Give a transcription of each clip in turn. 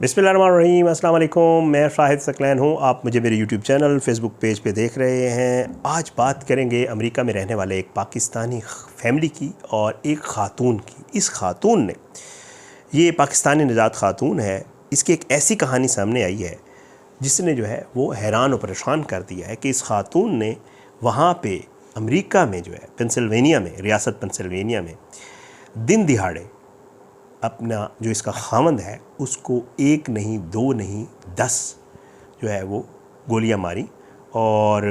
बिस्मिल्लाहिर्रहमानिर्रहीम, अस्सलाम वालेकुम। मैं शाहिद सकलैन हूँ। आप मुझे मेरे यूट्यूब चैनल फेसबुक पेज पे देख रहे हैं। आज बात करेंगे अमेरिका में रहने वाले एक पाकिस्तानी फैमिली की और एक ख़ातून की। इस ख़ातून ने, ये पाकिस्तानी निजात ख़ातून है, इसकी एक ऐसी कहानी सामने आई है जिसने जो है वो हैरान और परेशान कर दिया है कि इस ख़ातून ने वहाँ पे अमेरिका में जो है पेंसिल्वेनिया में, रियासत पेंसिल्वेनिया में दिन दिहाड़े अपना जो इसका खामंद है उसको एक नहीं, दो नहीं, 10 जो है वो गोलियां मारी। और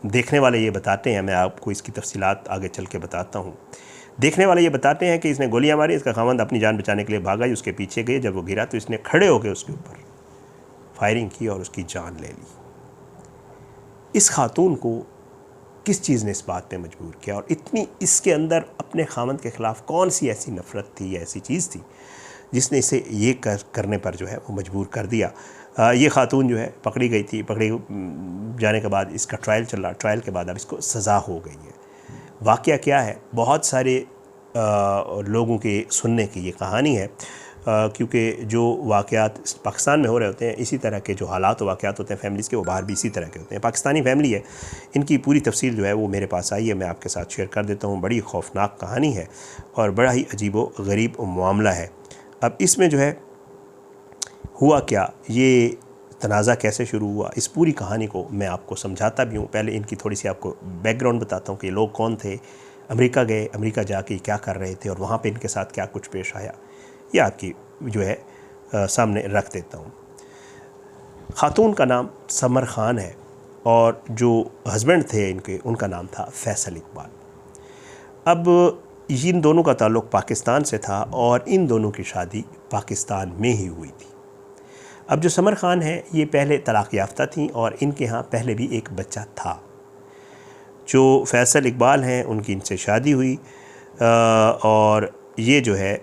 देखने वाले ये बताते हैं, मैं आपको इसकी तफसीलात आगे चल के बताता हूँ। देखने वाले ये बताते हैं कि इसने गोलियां मारी, इसका खामंद अपनी जान बचाने के लिए भागा ही, उसके पीछे गए। जब वो गिरा तो इसने खड़े होकर उसके ऊपर फायरिंग की और उसकी जान ले ली। इस खातून को किस चीज़ ने इस बात पे मजबूर किया और इतनी इसके अंदर अपने खामंद के ख़िलाफ़ कौन सी ऐसी नफ़रत थी या ऐसी चीज़ थी जिसने इसे ये करने पर जो है वो मजबूर कर दिया। ये खातून जो है पकड़ी गई थी। पकड़ी जाने के बाद इसका ट्रायल चल रहा, ट्रायल के बाद अब इसको सज़ा हो गई है। वाक़या क्या है, बहुत सारे लोगों के सुनने की ये कहानी है, क्योंकि जो वाक़यात पाकिस्तान में हो रहे होते हैं, इसी तरह के जो हालात वाक़यात होते हैं फ़ैमिलीज़ के, वो बाहर भी इसी तरह के होते हैं। पाकिस्तानी फ़ैमिली है, इनकी पूरी तफसील जो है वो मेरे पास आई है, मैं आपके साथ शेयर कर देता हूँ। बड़ी खौफनाक कहानी है और बड़ा ही अजीबो गरीब मामला है। अब इसमें जो है हुआ क्या, ये तनाज़ा कैसे शुरू हुआ, इस पूरी कहानी को मैं आपको समझाता भी हूँ। पहले इनकी थोड़ी सी आपको बैकग्राउंड बताता हूँ कि लोग कौन थे, अमेरिका गए, अमेरिका जाके क्या कर रहे थे और वहाँ पे इनके साथ क्या कुछ पेश आया, ये आपकी जो है सामने रख देता हूँ। ख़ातून का नाम समर ख़ान है और जो हस्बैंड थे इनके, उनका नाम था फैसल इकबाल। अब इन दोनों का ताल्लुक़ पाकिस्तान से था और इन दोनों की शादी पाकिस्तान में ही हुई थी। अब जो समर ख़ान है ये पहले तलाक़ याफ्ता थी और इनके यहाँ पहले भी एक बच्चा था। जो फैसल इकबाल हैं उनकी इनसे शादी हुई और ये जो है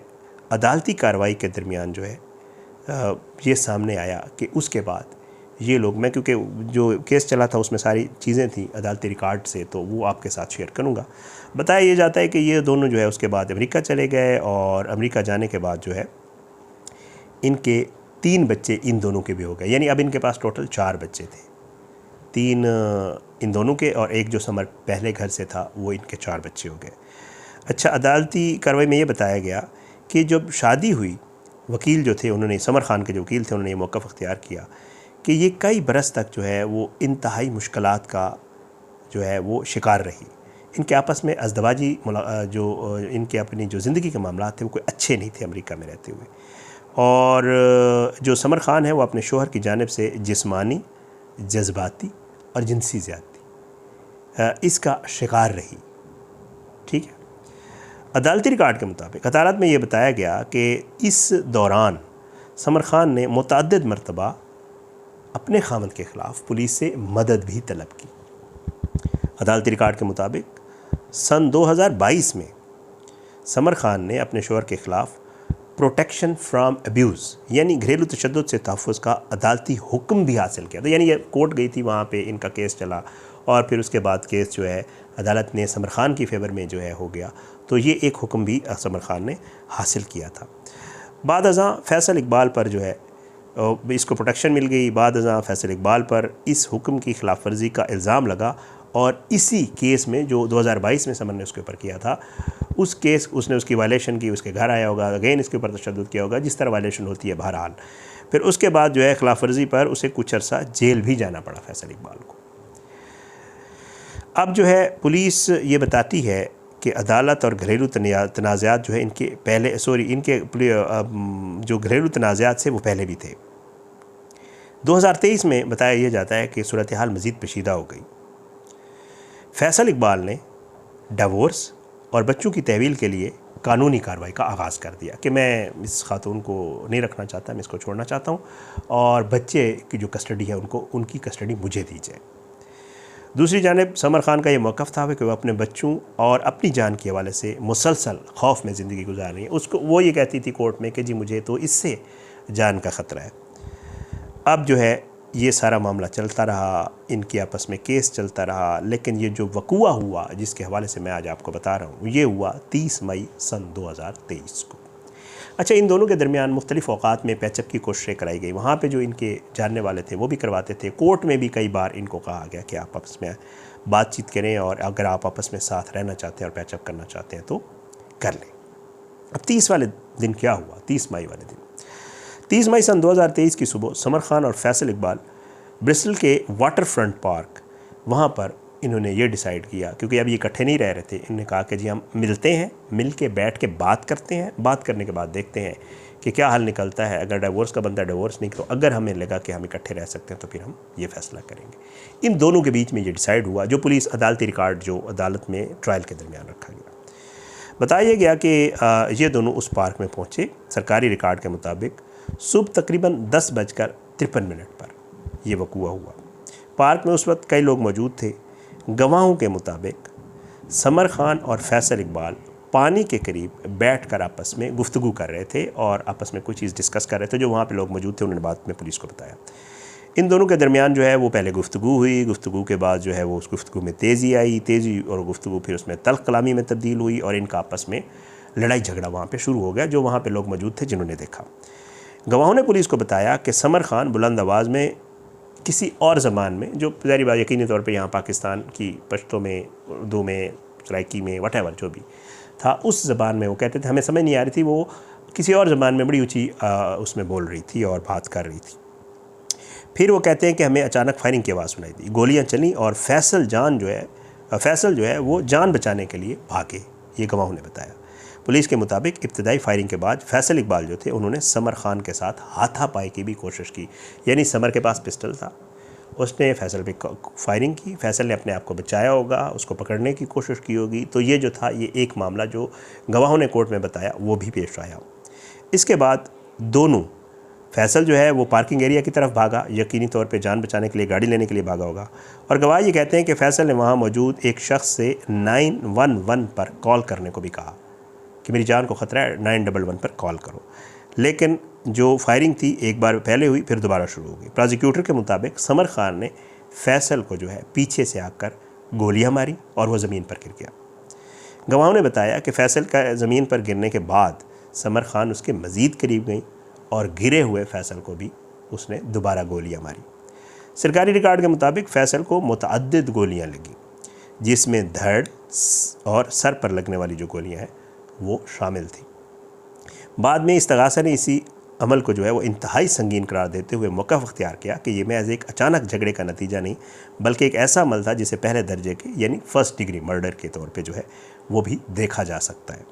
अदालती कार्रवाई के दरमियान जो है ये सामने आया कि उसके बाद ये लोग, मैं क्योंकि जो केस चला था उसमें सारी चीज़ें थी अदालती रिकॉर्ड से, तो वो आपके साथ शेयर करूँगा। बताया ये जाता है कि ये दोनों जो है उसके बाद अमेरिका चले गए और अमेरिका जाने के बाद जो है इनके 3 बच्चे इन दोनों के भी हो गए। यानी अब इनके पास टोटल 4 बच्चे थे, 3 इन दोनों के और एक जो समर पहले घर से था वो इनके 4 बच्चे हो गए। अच्छा, अदालती कार्रवाई में ये बताया गया कि जब शादी हुई, वकील जो थे उन्होंने, समर ख़ान के जो वकील थे, उन्होंने ये मौक़िफ़ अख्तियार किया कि ये कई बरस तक जो है वो इंतहाई मुश्किलात का जो है वो शिकार रही। इनके आपस में अज़दवाजी जो इनके अपनी जो ज़िंदगी के मामला थे वो कोई अच्छे नहीं थे अमेरिका में रहते हुए। और जो समर ख़ान है वो अपने शोहर की जानिब से जिस्मानी, जज्बाती और जिनसी ज़्यादती इसका शिकार रही। ठीक है। अदालती रिकॉर्ड के मुताबिक अदालत में ये बताया गया कि इस दौरान समर ख़ान ने मुतअद्दिद मरतबा अपने खामद के ख़िलाफ़ पुलिस से मदद भी तलब की। अदालती रिकॉर्ड के मुताबिक सन 2022 में समर ख़ान ने अपने शोहर के ख़िलाफ़ प्रोटेक्शन फ्राम अब्यूज़ यानी घरेलू तशद्दुद से तहफ़्फ़ुज़ का अदालती हुक्म भी हासिल किया था। यानी ये कोर्ट गई थी, वहाँ पे इनका केस चला और फिर उसके बाद केस जो है अदालत ने समर ख़ान की फेवर में जो है हो गया, तो ये एक हुक्म भी समर ख़ान ने हासिल किया था। बाद अज़ां फैसल इकबाल पर जो है इसको प्रोटेक्शन मिल गई। बाद अज़ां फैसल इकबाल पर इस हुक्म की खिलाफ वर्जी का इल्ज़ाम लगा और इसी केस में जो 2022 में समर ने उसके ऊपर किया था, उस केस उसने उसकी वायलेशन की, उसके घर आया होगा, अगेन इसके ऊपर तशद्दुद किया होगा, जिस तरह वायलेशन होती है बहरहाल। फिर उसके बाद जो है खिलाफ वर्जी पर उसे कुछ अर्सा जेल भी जाना पड़ा फैसल इकबाल को। अब जो है पुलिस ये बताती है कि अदालत और घरेलू तनाज़ात जो है इनके पहले इनके जो घरेलू तनाज़ात से वो पहले भी थे। 2023 में बताया यह जाता है कि सूरत हाल मज़ीद पेचीदा हो गई। फैसल इकबाल ने डिवोर्स और बच्चों की तहवील के लिए कानूनी कार्रवाई का आगाज़ कर दिया कि मैं इस खातून को नहीं रखना चाहता, मैं इसको छोड़ना चाहता हूँ और बच्चे की जो कस्टडी है उनकी कस्टडी मुझे दी जाए। दूसरी जानिब समर ख़ान का ये मौक़िफ़ था कि वह अपने बच्चों और अपनी जान के हवाले से मुसलसल खौफ में ज़िंदगी गुजार रही है। उसको वो ये कहती थी कोर्ट में कि जी मुझे तो इससे जान का ख़तरा है। अब जो है ये सारा मामला चलता रहा, इनके आपस में केस चलता रहा, लेकिन ये जो वक़ूआ हुआ जिसके हवाले से मैं आज आपको बता रहा हूँ, ये हुआ 30 मई सन 2023 को। अच्छा, इन दोनों के दरमियान मुख्तलिफ औक़ात में पैचअप की कोशिशें कराई गई। वहाँ पे जो इनके जानने वाले थे वो भी करवाते थे। कोर्ट में भी कई बार इनको कहा गया कि आप आपस में बातचीत करें और अगर आप आपस में साथ रहना चाहते हैं और पैचअप करना चाहते हैं तो कर लें। अब 30 वाले दिन क्या हुआ? 30 मई वाले दिन, 30 मई सन 2023 की सुबह समर खान और फैसल इकबाल ब्रिस्टल के वाटर फ्रंट पार्क, वहाँ पर इन्होंने ये डिसाइड किया, क्योंकि अब ये इकट्ठे नहीं रह रहे थे, इन्होंने कहा कि जी हम मिलते हैं, मिल के बैठ के बात करते हैं, बात करने के बाद देखते हैं कि क्या हल निकलता है। अगर डिवोर्स का बनता है डिवोर्स, नहीं तो अगर हमें लगा कि हम इकट्ठे रह सकते हैं तो फिर हम ये फैसला करेंगे। इन दोनों के बीच में ये डिसाइड हुआ, जो पुलिस अदालती रिकॉर्ड जो अदालत में ट्रायल के दरमियान रखा गया। बताया गया कि ये दोनों उस पार्क में पहुँचे सरकारी रिकॉर्ड के मुताबिक सुबह तकरीबन 10:53 पर यह वक़ूआ हुआ। पार्क में उस वक्त कई लोग मौजूद थे। गवाहों के मुताबिक समर खान और फैसल इकबाल पानी के करीब बैठकर आपस में गुफ्तगू कर रहे थे और आपस में कोई चीज़ डिस्कस कर रहे थे। जो वहाँ पे लोग मौजूद थे उन्होंने बाद में पुलिस को बताया। इन दोनों के दरमियान जो है वो पहले गुफ्तगू हुई, गुफ्तगू के बाद जो है वो उस गुफ्तगू में तेज़ी और गुफ्तगू फिर उसमें तल्ख़ कलामी में तब्दील हुई और इनका आपस में लड़ाई झगड़ा वहाँ पर शुरू हो गया, जो वहाँ पर लोग मौजूद थे जिन्होंने देखा। गवाहों ने पुलिस को बताया कि समर खान बुलंद आवाज़ में किसी और ज़बान में, जो ज़ाहिर बात यकीनी तौर पे यहाँ पाकिस्तान की पश्तो में, उर्दू में, सराइकी में, वटेवर जो भी था, उस ज़बान में वो कहते थे, हमें समझ नहीं आ रही थी, वो किसी और ज़बान में बड़ी ऊँची उसमें बोल रही थी और बात कर रही थी। फिर वो कहते हैं कि हमें अचानक फायरिंग की आवाज़ सुनाई दी, गोलियाँ चलीं और फैसल जो है वो जान बचाने के लिए भागे, ये गवाहों ने बताया। पुलिस के मुताबिक इब्तदाई फायरिंग के बाद फैसल इकबाल जो थे उन्होंने समर खान के साथ हाथापाई की भी कोशिश की, यानी समर के पास पिस्टल था, उसने फैसल पे फायरिंग की, फैसल ने अपने आप को बचाया होगा, उसको पकड़ने की कोशिश की होगी। तो ये जो था, ये एक मामला जो गवाहों ने कोर्ट में बताया वो भी पेश आया। इसके बाद दोनों, फैसल जो है वो पार्किंग एरिया की तरफ भागा, यकीनी तौर पे जान बचाने के लिए, गाड़ी लेने के लिए भागा होगा। और गवाह ये कहते हैं कि फैसल ने वहाँ मौजूद एक शख्स से 911 पर कॉल करने को भी कहा कि मेरी जान को ख़तरा है, 911 पर कॉल करो। लेकिन जो फायरिंग थी एक बार पहले हुई, फिर दोबारा शुरू हो गई। प्रोसिक्यूटर के मुताबिक समर खान ने फैसल को जो है पीछे से आकर गोलियां मारी और वह ज़मीन पर गिर गया। गवाहों ने बताया कि फैसल का ज़मीन पर गिरने के बाद समर खान उसके मज़ीद करीब गई और गिरे हुए फैसल को भी उसने दोबारा गोलियाँ मारी। सरकारी रिकॉर्ड के मुताबिक फैसल को मुतअद्दिद गोलियाँ लगी, जिसमें धड़ और सर पर लगने वाली जो गोलियाँ हैं वो शामिल थी। बाद में इस्तगासा ने इसी अमल को जो है वो इंतहाई संगीन करार देते हुए मौक़िफ़ अख्तियार किया कि ये महज़ एक अचानक झगड़े का नतीजा नहीं, बल्कि एक ऐसा अमल था जिसे पहले दर्जे के यानी फ़र्स्ट डिग्री मर्डर के तौर पे जो है वो भी देखा जा सकता है।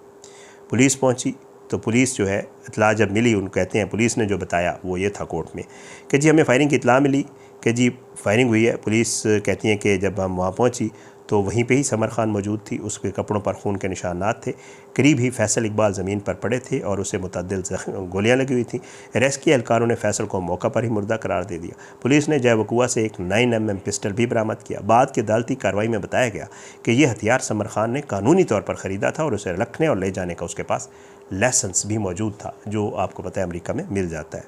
पुलिस पहुंची तो पुलिस जो है इतला जब मिली, उन कहते हैं पुलिस ने जो बताया वो ये था कोर्ट में कि जी हमें फायरिंग की इतला मिली कि जी फायरिंग हुई है। पुलिस कहती है कि जब हम वहाँ पहुँची तो वहीं पे ही समर खान मौजूद थी, उसके कपड़ों पर खून के निशानात थे, करीब ही फैसल इकबाल ज़मीन पर पड़े थे और उसे मुतअद्दिद गोलियां लगी हुई थी। रेस्क्यू एहलकारों ने फैसल को मौका पर ही मुर्दा करार दे दिया। पुलिस ने जयवकुआ से एक 9mm पिस्टल भी बरामद किया। बाद की अदालती कार्रवाई में बताया गया कि यह हथियार समर खान ने कानूनी तौर पर ख़रीदा था और उसे रखने और ले जाने का उसके पास लाइसेंस भी मौजूद था, जो आपको पता है अमेरिका में मिल जाता है।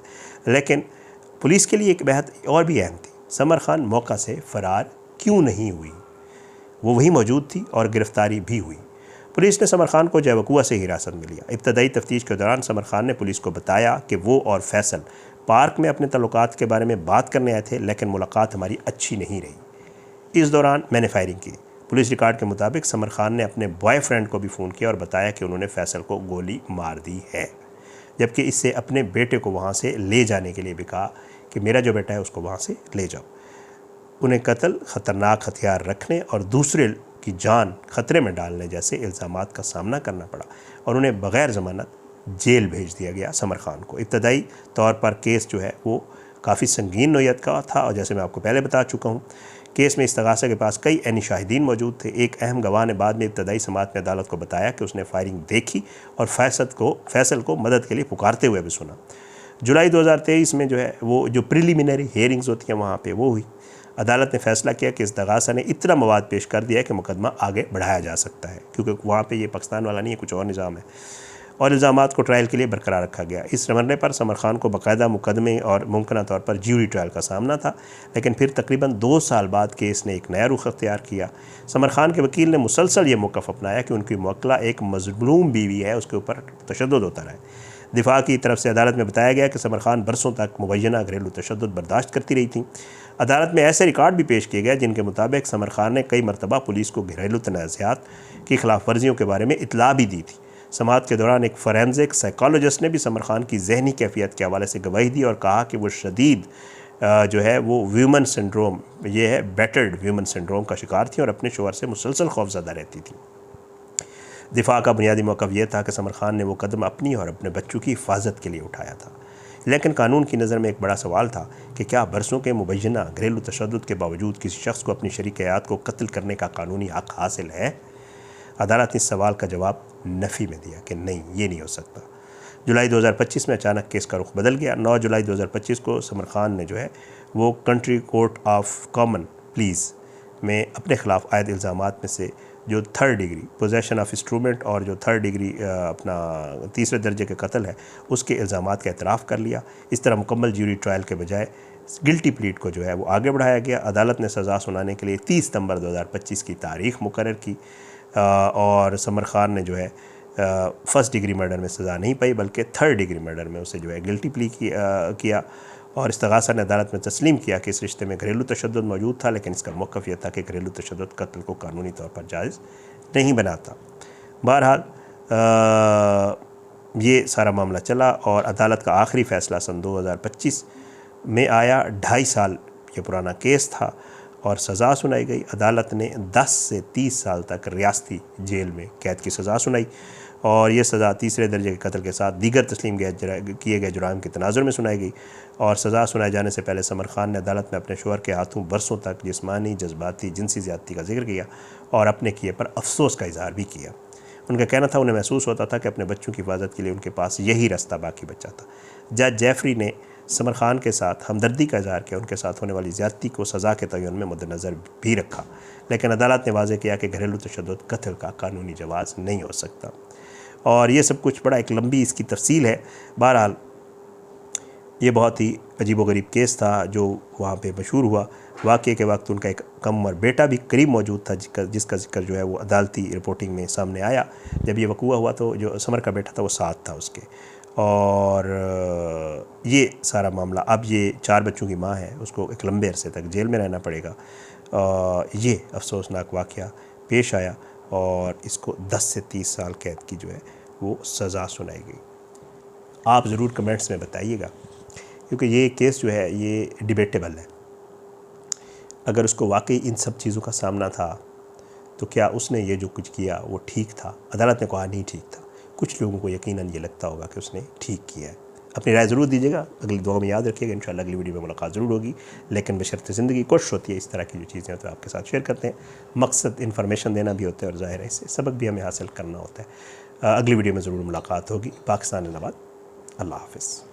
लेकिन पुलिस के लिए एक बात और भी अहम थी, समर खान मौका से फ़रार क्यों नहीं हुई, वो वहीं मौजूद थी और गिरफ़्तारी भी हुई। पुलिस ने समर खान को जयवकुआ से हिरासत में लिया। इब्तदाई तफ्तीश के दौरान समर खान ने पुलिस को बताया कि वो और फैसल पार्क में अपने तल्लुकात के बारे में बात करने आए थे, लेकिन मुलाकात हमारी अच्छी नहीं रही। इस दौरान मैंने फायरिंग की। पुलिस रिकॉर्ड के मुताबिक समर खान ने अपने बॉयफ्रेंड को भी फ़ोन किया और बताया कि उन्होंने फैसल को गोली मार दी है, जबकि इससे अपने बेटे को वहाँ से ले जाने के लिए भी कहा कि मेरा जो बेटा है उसको वहाँ से ले जाओ। उन्हें कत्ल, ख़तरनाक हथियार रखने और दूसरे की जान खतरे में डालने जैसे इल्ज़ामात का सामना करना पड़ा और उन्हें बग़ैर ज़मानत जेल भेज दिया गया समर खान को। इब्तदाई तौर पर केस जो है वो काफ़ी संगीन नोयत का था और जैसे मैं आपको पहले बता चुका हूँ, केस में इस्तगासा के पास कई ऐनी शाहिदीन मौजूद थे। एक अहम गवाह ने बाद में इब्तदाई समात में अदालत को बताया कि उसने फायरिंग देखी और फैसल को मदद के लिए पुकारते हुए भी सुना। जुलाई 2023 में जो है वो जो प्रिलिमिनरी हेयरिंग्स होती हैं वहाँ पर वो हुई। अदालत ने फैसला किया कि इस्तगासा ने इतना मवाद पेश कर दिया कि मुकदमा आगे बढ़ाया जा सकता है, क्योंकि वहाँ पे ये पाकिस्तान वाला नहीं है, कुछ और निज़ाम है, और इल्ज़ामात को ट्रायल के लिए बरकरार रखा गया। इस मरने पर समर खान को बाकायदा मुकदमे और मुमकिन तौर पर ज्यूरी ट्रायल का सामना था, लेकिन फिर तकरीबन 2 साल बाद केस ने एक नया रुख अख्तियार किया। समर खान के वकील ने मुसलसल ये मौक़िफ़ अपनाया कि उनकी मुवक्किला एक मज़लूम बीवी है, उसके ऊपर तशद्दुद होता रहा है। दिफा की तरफ से अदालत में बताया गया कि समर खान बरसों तक मुबैना घरेलू तशद्दुद बर्दाश्त करती रही थी। अदालत में ऐसे रिकॉर्ड भी पेश किए गए जिनके मुताबिक समर खान ने कई मरतबा पुलिस को घरेलू तनाज़ात की खिलाफ वर्जियों के बारे में इतला भी दी थी। समाअत के दौरान एक फॉरेंसिक साइकोलॉजिस्ट ने भी समर खान की जहनी कैफियत के हवाले से गवाही दी और कहा कि वो शदीद जो है वो व्यूमन सिंड्रोम, ये है बैटर्ड व्यूमन सिंड्रोम का शिकार थी और अपने शोहर से मुसलसल खौफज़दा रहती थी। दिफा का बुनियादी मौक़िफ़ यह था कि समर खान ने वो कदम अपनी और अपने बच्चों की हिफाजत के लिए उठाया था, लेकिन कानून की नज़र में एक बड़ा सवाल था कि क्या बरसों के मुबैना घरेलू तशद्दुद के बावजूद किसी शख्स को अपनी शरीक हयात को कत्ल करने का कानूनी हक़ हासिल है? अदालत ने इस सवाल का जवाब नफ़ी में दिया कि नहीं, ये नहीं हो सकता। जुलाई 2025 में अचानक केस का रुख बदल गया। 9 जुलाई 2025 को समर खान ने जो है वो country court of common please में अपने ख़िलाफ़ आयद इल्ज़ामात में से जो 3rd degree possession of instrument और जो 3rd डिग्री अपना तीसरे दर्जे के कत्ल है उसके इल्ज़ामात का एतराफ़ कर लिया। इस तरह मुकम्मल ज्यूरी ट्रायल के बजाय गिल्टी प्लीट को जो है वो आगे बढ़ाया गया। अदालत ने सज़ा सुनाने के लिए 30 सितंबर 2025 की तारीख़ मुकर्रर की और समर खान ने जो है 1st डिग्री मर्डर में सज़ा नहीं पाई बल्कि 3rd डिग्री मर्डर में उसे जो है गिल्टी प्ली किया और इस्तग़ासा ने अदालत में तस्लीम किया कि इस रिश्ते में घरेलू तशद्दुद मौजूद था, लेकिन इसका मौक़िफ़ यह था कि घरेलू तशद्दुद कत्ल को कानूनी तौर पर जायज़ नहीं बनाता। बहरहाल ये सारा मामला चला और अदालत का आखिरी फ़ैसला सन 2025 में आया। 2.5 साल ये पुराना केस था और सज़ा सुनाई गई। अदालत ने 10 से 30 साल तक रियासती जेल में कैद की सज़ा सुनाई और ये सज़ा तीसरे दर्जे के कत्ल के साथ दीगर तस्लीम किए गए जुराइम के तनाजुर में सुनाई गई और सज़ा सुनाए जाने से पहले समर खान ने अदालत में अपने शोहर के हाथों बरसों तक जिस्मानी, जज्बाती, जिनसी ज़्यादती का जिक्र किया और अपने किए पर अफसोस का इजहार भी किया। उनका कहना था उन्हें महसूस होता था कि अपने बच्चों की हिफाजत के लिए उनके पास यही रास्ता बाकी बचा था। जज जेफरी ने समर खान के साथ हमदर्दी का इजहार किया, उनके साथ होने वाली ज़्यादती को सज़ा के तयन में मद्देनज़र भी रखा, लेकिन अदालत ने वाज़ेह किया कि घरेलू तशद्दुद कत्ल का कानूनी जवाज़ नहीं हो सकता। और ये सब कुछ बड़ा एक लंबी इसकी तफसील है। बहरहाल ये बहुत ही अजीबोगरीब केस था जो वहाँ पे मशहूर हुआ। वाक़े के वक्त उनका एक कम उम्र बेटा भी करीब मौजूद था जिसका जिक्र जो है वो अदालती रिपोर्टिंग में सामने आया। जब ये वक़ूआ हुआ तो जो समर का बेटा था वो साथ था उसके। और ये सारा मामला, अब ये 4 बच्चों की माँ है, उसको एक लंबे अरसे तक जेल में रहना पड़ेगा। ये अफसोसनाक वाक़या पेश आया और इसको 10 से 30 साल कैद की जो है वो सज़ा सुनाई गई। आप ज़रूर कमेंट्स में बताइएगा, क्योंकि ये केस जो है ये डिबेटेबल है। अगर उसको वाकई इन सब चीज़ों का सामना था तो क्या उसने ये जो कुछ किया वो ठीक था? अदालत ने कहा नहीं ठीक था। कुछ लोगों को यकीनन ये लगता होगा कि उसने ठीक किया है। अपनी राय ज़रूर दीजिएगा, अगली दुआ में याद रखिएगा। इंशाल्लाह अगली वीडियो में मुलाकात ज़रूर होगी, लेकिन बशर्ते ज़िंदगी कोशिश होती है इस तरह की जो चीज़ें तो आपके साथ शेयर करते हैं। मकसद इन्फॉर्मेशन देना भी होता है और ज़ाहिर है इससे सबक भी हमें हासिल करना होता है। अगली वीडियो में ज़रूर मुलाकात होगी। पाकिस्तान जिंदाबाद। अल्लाह हाफ़िज़।